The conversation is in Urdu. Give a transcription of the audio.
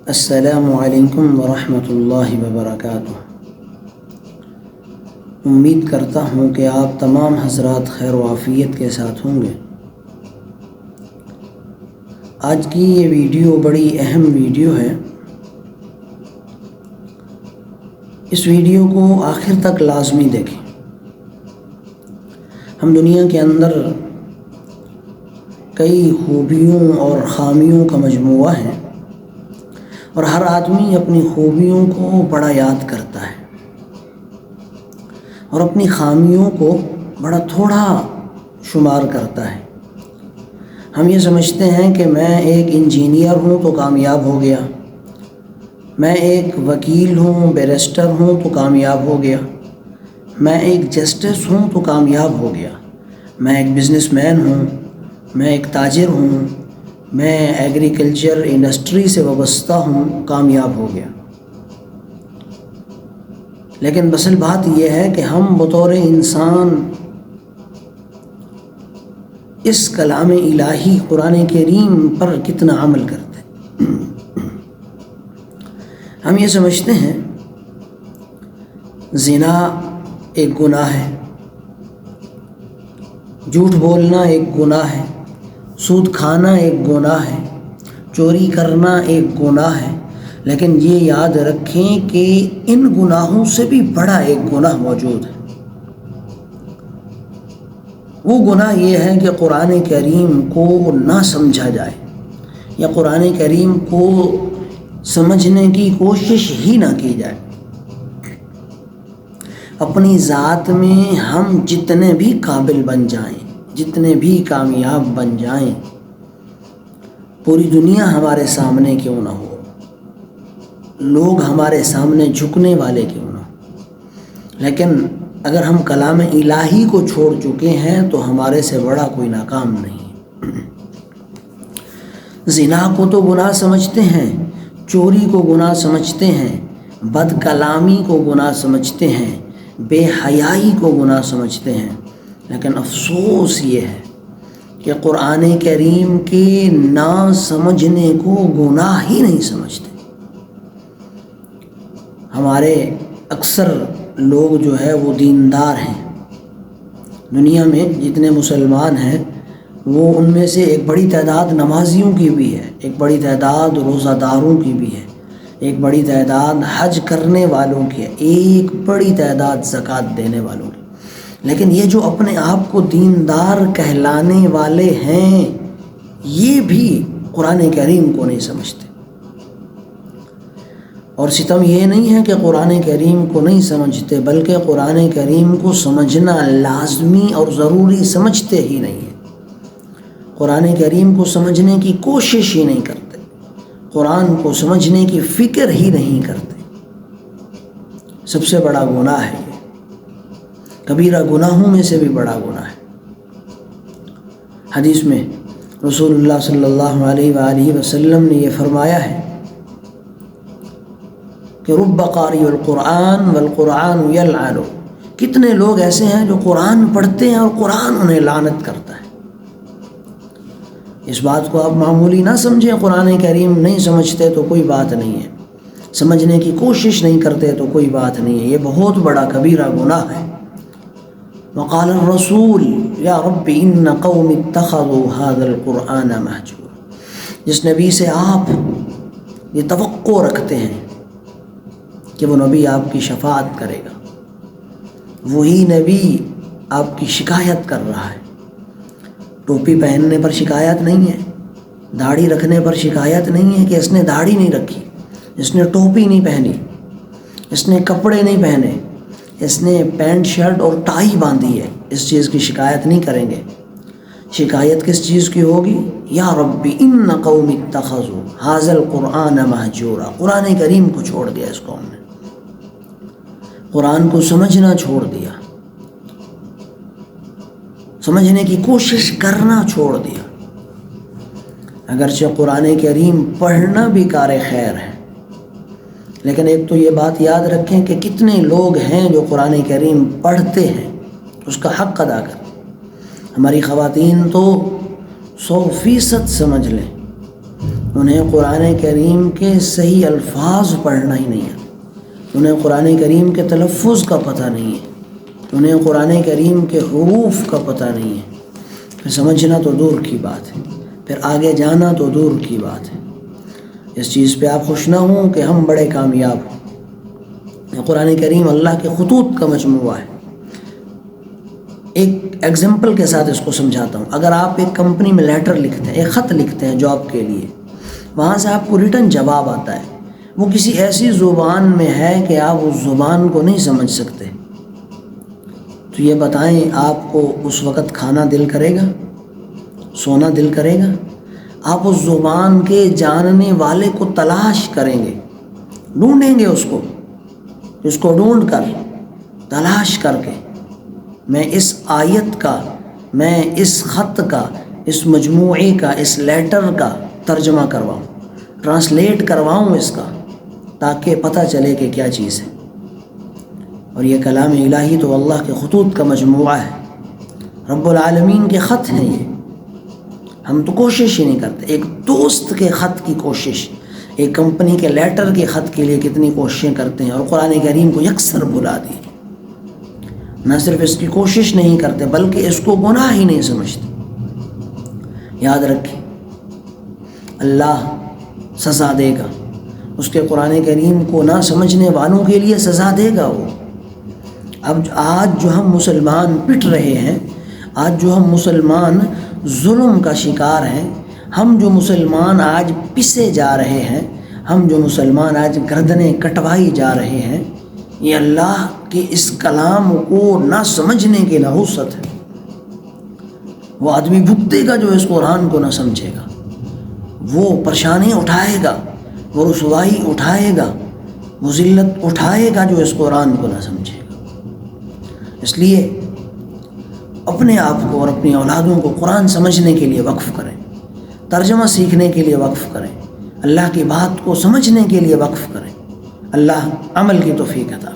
السلام علیکم ورحمۃ اللہ وبرکاتہ۔ امید کرتا ہوں کہ آپ تمام حضرات خیر و عافیت کے ساتھ ہوں گے۔ آج کی یہ ویڈیو بڑی اہم ویڈیو ہے۔ اس ویڈیو کو آخر تک لازمی دیکھیں۔ ہم دنیا کے اندر کئی خوبیوں اور خامیوں کا مجموعہ ہے، اور ہر آدمی اپنی خوبیوں کو بڑا یاد کرتا ہے اور اپنی خامیوں کو بڑا تھوڑا شمار کرتا ہے۔ ہم یہ سمجھتے ہیں کہ میں ایک انجینئر ہوں تو کامیاب ہو گیا، میں ایک وکیل ہوں، بیرسٹر ہوں تو کامیاب ہو گیا، میں ایک جسٹس ہوں تو کامیاب ہو گیا، میں ایک بزنس مین ہوں، میں ایک تاجر ہوں، میں ایگریکلچر انڈسٹری سے وابستہ ہوں، کامیاب ہو گیا۔ لیکن اصل بات یہ ہے کہ ہم بطور انسان اس کلام الہی قرآن کریم پر کتنا عمل کرتے ہیں۔ ہم یہ سمجھتے ہیں زنا ایک گناہ ہے، جھوٹ بولنا ایک گناہ ہے، سود کھانا ایک گناہ ہے، چوری کرنا ایک گناہ ہے، لیکن یہ یاد رکھیں کہ ان گناہوں سے بھی بڑا ایک گناہ موجود ہے۔ وہ گناہ یہ ہے کہ قرآن کریم کو نہ سمجھا جائے یا قرآن کریم کو سمجھنے کی کوشش ہی نہ کی جائے۔ اپنی ذات میں ہم جتنے بھی قابل بن جائیں، جتنے بھی کامیاب بن جائیں، پوری دنیا ہمارے سامنے کیوں نہ ہو، لوگ ہمارے سامنے جھکنے والے کیوں نہ ہو، لیکن اگر ہم کلام الہی کو چھوڑ چکے ہیں تو ہمارے سے بڑا کوئی ناکام نہیں۔ زنا کو تو گناہ سمجھتے ہیں، چوری کو گناہ سمجھتے ہیں، بد کلامی کو گناہ سمجھتے ہیں، بے حیائی کو گناہ سمجھتے ہیں، لیکن افسوس یہ ہے کہ قرآن کریم کے نہ سمجھنے کو گناہ ہی نہیں سمجھتے۔ ہمارے اکثر لوگ جو ہے وہ دیندار ہیں، دنیا میں جتنے مسلمان ہیں وہ ان میں سے ایک بڑی تعداد نمازیوں کی بھی ہے، ایک بڑی تعداد روزہ داروں کی بھی ہے، ایک بڑی تعداد حج کرنے والوں کی ہے، ایک بڑی تعداد زکوٰۃ دینے والوں کی، لیکن یہ جو اپنے آپ کو دیندار کہلانے والے ہیں یہ بھی قرآن کریم کو نہیں سمجھتے۔ اور ستم یہ نہیں ہے کہ قرآن کریم کو نہیں سمجھتے، بلکہ قرآن کریم کو سمجھنا لازمی اور ضروری سمجھتے ہی نہیں ہیں۔ قرآن کریم کو سمجھنے کی کوشش ہی نہیں کرتے، قرآن کو سمجھنے کی فکر ہی نہیں کرتے۔ سب سے بڑا گناہ ہے یہ، کبیرہ گناہوں میں سے بھی بڑا گناہ ہے۔ حدیث میں رسول اللہ صلی اللہ علیہ وآلہ وسلم نے یہ فرمایا ہے کہ رب قاری القرآن والقرآن یلعن، کتنے لوگ ایسے ہیں جو قرآن پڑھتے ہیں اور قرآن انہیں لعنت کرتا ہے۔ اس بات کو آپ معمولی نہ سمجھیں، قرآن کریم نہیں سمجھتے تو کوئی بات نہیں ہے، سمجھنے کی کوشش نہیں کرتے تو کوئی بات نہیں ہے، یہ بہت بڑا کبیرہ گناہ ہے۔ وقال الرسول یا رب ان قوم اتخذوا هذا القرآن مہجورا، جس نبی سے آپ یہ توقع رکھتے ہیں کہ وہ نبی آپ کی شفاعت کرے گا، وہی نبی آپ کی شکایت کر رہا ہے۔ ٹوپی پہننے پر شکایت نہیں ہے، داڑھی رکھنے پر شکایت نہیں ہے کہ اس نے داڑھی نہیں رکھی، اس نے ٹوپی نہیں پہنی، اس نے کپڑے نہیں پہنے، اس نے پینٹ شرٹ اور ٹائی باندھی ہے، اس چیز کی شکایت نہیں کریں گے۔ شکایت کس چیز کی ہوگی؟ یا رب ان قوم اتخذوا هذا القرآن مہجورا، قرآن کریم کو چھوڑ دیا اس قوم نے، قرآن کو سمجھنا چھوڑ دیا، سمجھنے کی کوشش کرنا چھوڑ دیا۔ اگرچہ قرآن کریم پڑھنا بھی کار خیر ہے، لیکن ایک تو یہ بات یاد رکھیں کہ کتنے لوگ ہیں جو قرآن کریم پڑھتے ہیں، اس کا حق ادا کریں۔ ہماری خواتین تو 100% سمجھ لیں انہیں قرآن کریم کے صحیح الفاظ پڑھنا ہی نہیں ہے، انہیں قرآن کریم کے تلفظ کا پتہ نہیں ہے، انہیں قرآن کریم کے حروف کا پتہ نہیں ہے، پھر سمجھنا تو دور کی بات ہے، پھر آگے جانا تو دور کی بات ہے۔ اس چیز پہ آپ خوش نہ ہوں کہ ہم بڑے کامیاب ہوں۔ قرآن کریم اللہ کے خطوط کا مجموعہ ہے۔ ایک ایگزامپل کے ساتھ اس کو سمجھاتا ہوں۔ اگر آپ ایک کمپنی میں لیٹر لکھتے ہیں، ایک خط لکھتے ہیں جاب کے لیے، وہاں سے آپ کو ریٹن جواب آتا ہے، وہ کسی ایسی زبان میں ہے کہ آپ اس زبان کو نہیں سمجھ سکتے، تو یہ بتائیں آپ کو اس وقت کھانا دل کرے گا، سونا دل کرے گا؟ آپ اس زبان کے جاننے والے کو تلاش کریں گے، ڈھونڈیں گے اس کو ڈھونڈ کر، تلاش کر کے میں اس آیت کا، میں اس خط کا، اس مجموعے کا، اس لیٹر کا ترجمہ کرواؤں، ٹرانسلیٹ کرواؤں اس کا، تاکہ پتہ چلے کہ کیا چیز ہے۔ اور یہ کلام الہی تو اللہ کے خطوط کا مجموعہ ہے، رب العالمین کے خط ہیں یہ۔ ہم تو کوشش ہی نہیں کرتے۔ ایک دوست کے خط کی کوشش، ایک کمپنی کے لیٹر کے خط کے لیے کتنی کوششیں کرتے ہیں، اور قرآن کریم کو یکسر بھلا دی۔ نہ صرف اس کی کوشش نہیں کرتے بلکہ اس کو گناہ ہی نہیں سمجھتے۔ یاد رکھیں، اللہ سزا دے گا، اس کے قرآن کریم کو نہ سمجھنے والوں کے لیے سزا دے گا وہ۔ اب آج جو ہم مسلمان پٹ رہے ہیں، آج جو ہم مسلمان ظلم کا شکار ہیں، ہم جو مسلمان آج پسے جا رہے ہیں، ہم جو مسلمان آج گردنیں کٹوائی جا رہے ہیں، یہ اللہ کے اس کلام کو نہ سمجھنے کی نحوست ہے۔ وہ آدمی بھگتے گا جو اس قرآن کو نہ سمجھے گا، وہ پریشانی اٹھائے گا، وہ رسوائی اٹھائے گا، وہ ذلت اٹھائے گا جو اس قرآن کو نہ سمجھے گا۔ اس لیے اپنے آپ کو اور اپنی اولادوں کو قرآن سمجھنے کے لیے وقف کریں، ترجمہ سیکھنے کے لیے وقف کریں، اللہ کی بات کو سمجھنے کے لیے وقف کریں۔ اللہ عمل کی توفیق عطا